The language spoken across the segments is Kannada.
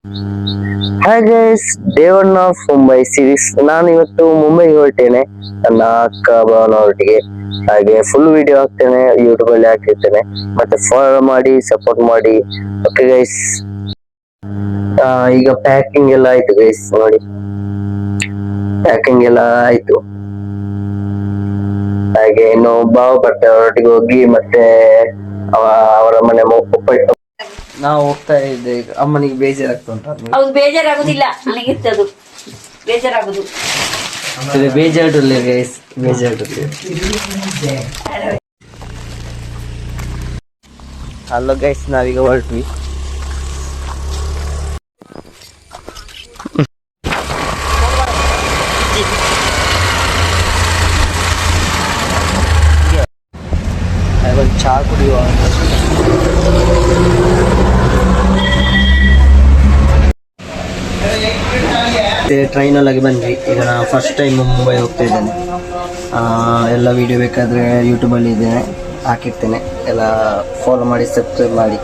Hi guys, day one of Mumbai series. ನಾನು ಇವತ್ತು ಮುಂಬೈಗೆ ಹೊರಟೇನೆ ನನ್ನ ಅಕ್ಕ ಭಾವನವರೊಟ್ಟಿಗೆ. ಹಾಗೆ ಫುಲ್ ವಿಡಿಯೋ ಹಾಕ್ತೇನೆ, ಯೂಟ್ಯೂಬ್ ಅಲ್ಲಿ ಹಾಕಿರ್ತೇನೆ. ಮತ್ತೆ ಫಾಲೋ ಮಾಡಿ, ಸಪೋರ್ಟ್ ಮಾಡಿ. ಓಕೆ ಗೈಸ್, ಈಗ ಪ್ಯಾಕಿಂಗ್ ಎಲ್ಲ ಆಯ್ತು ಗೈಸ್. ನೋಡಿ, ಪ್ಯಾಕಿಂಗ್ ಎಲ್ಲ ಆಯ್ತು. ಹಾಗೆ ಇನ್ನು ಭಾವ ಬರ್ತಾರೆ, ಅವರೊಟ್ಟಿಗೆ ಹೋಗಿ ಮತ್ತೆ ಅವರ ಮನೆ ಉಪ್ಪಿಟ್ಟು ನಾವು ಹೋಗ್ತಾ ಇದ್ದೆ. ಈಗ ಅಮ್ಮನಿಗೆ ಬೇಜಾರಾಗ್ತಾ ಉಂಟು. ಹೌದು, ಬೇಜಾರಾಗುದಿಲ್ಲ, ನನಗಿರ್ತದು ಬೇಜಾರಾಗುದು. ಬೇಜಾರುಲ್ಲ ಗೈಸ್, ಬೇಜಾರುಲ್ಲ. ಹಲೋ ಗೈಸ್, ನಾವೀಗ ಹೊರಟ್ವಿ. ಒಂದು ಚಹಾ ಕುಡಿಯುವ. ಟ್ರೈನಲ್ಲಾಗಿ ಬಂದ್ವಿ. ಈಗ ನಾನು ಫಸ್ಟ್ ಟೈಮ್ ಮುಂಬೈ ಹೋಗ್ತಾ ಇದ್ದೇನೆ. ಎಲ್ಲ ವಿಡಿಯೋ ಬೇಕಾದರೆ ಯೂಟ್ಯೂಬಲ್ಲಿ ಇದೆ, ಹಾಕಿರ್ತೇನೆ. ಎಲ್ಲ ಫಾಲೋ ಮಾಡಿ, ಸಬ್ಸ್ಕ್ರೈಬ್ ಮಾಡಿ.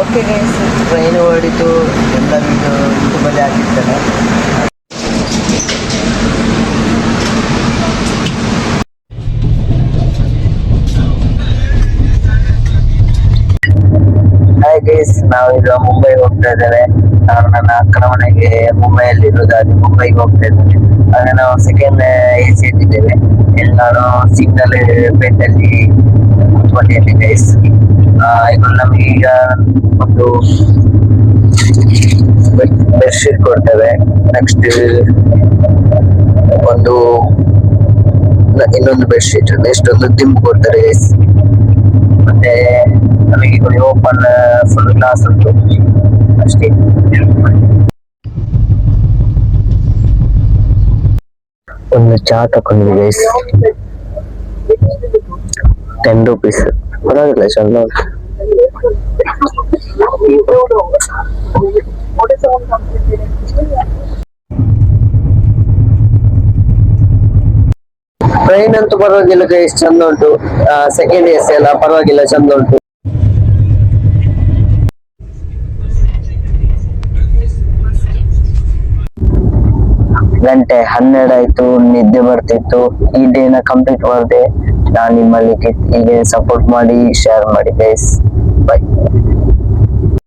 ಓಕೆ ಗೈಸ್, ಟ್ರೈನ್ ಹೊರಡಿತು. ಎಲ್ಲ ವಿಡಿಯೋ ಯೂಟ್ಯೂಬಲ್ಲಿ ಹಾಕಿರ್ತೇನೆ. ಹಾಯ್ ಗೈಸ್, ನಾವೀಗ ಮುಂಬೈ ಹೋಗ್ತಾ ಇದ್ದೇವೆ. ನಾನು ನನ್ನ ಅಕ್ಕನ ಮನೆಗೆ ಮುಂಬೈಯಲ್ಲಿ ಇರುವುದಾಗಿ ಮುಂಬೈಗೆ ಹೋಗ್ತಾ ಇದ್ದೇನೆ. ಹಾಗೆ ನಾವು ಸೆಕೆಂಡ್ AC ಇಟ್ಟಿದ್ದೇವೆ. ಇಲ್ಲಿ ನಾನು ಸಿಗ್ನಲ್ ಪೇಟಲ್ಲಿ ಕೂತ್ಕೊಂಡಿದ್ದೇನೆ ಗೈಸ್. ಇದು ನಮಗೆ ಈಗ ಒಂದು ಬೆಡ್ಶೀಟ್ ಕೊಡ್ತೇವೆ. ನೆಕ್ಸ್ಟ್ ಇನ್ನೊಂದು ಬೆಡ್ಶೀಟ್, ನೆಕ್ಸ್ಟ್ ಒಂದು ದಿಂಬು ಕೊಡ್ತಾರೆ ಗೈಸ್. ಮತ್ತೆ ನಮಗೆ ಓಪನ್ ಫುಲ್ ಗ್ಲಾಸ್ ಉಂಟು ಅಷ್ಟೇ. ಒಂದು ಚಹಾ ತಗೊಂಡ್ವಿ ಗೈಸ್, 10 rupees. ಪರವಾಗಿಲ್ಲ, ಚಂದ ಉಂಟು. ಟ್ರೈನ್ ಅಂತೂ ಪರವಾಗಿಲ್ಲ ಗೈಸ್, ಚಂದ ಉಂಟು. ಸೆಕೆಂಡ್ AC ಎಲ್ಲ ಪರವಾಗಿಲ್ಲ, ಚಂದ ಉಂಟು. ಗಂಟೆ 12 ಆಯ್ತು, ನಿದ್ದೆ ಬರ್ತಿತ್ತು. ಈ ಡೇನ ಕಂಪ್ಲೀಟ್ ಮಾಡಿದೆ. ನಾನು ನಿಮ್ಮಲ್ಲಿ ಹೀಗೆ ಸಪೋರ್ಟ್ ಮಾಡಿ, ಶೇರ್ ಮಾಡಿ ಗೈಸ್. ಬೈ.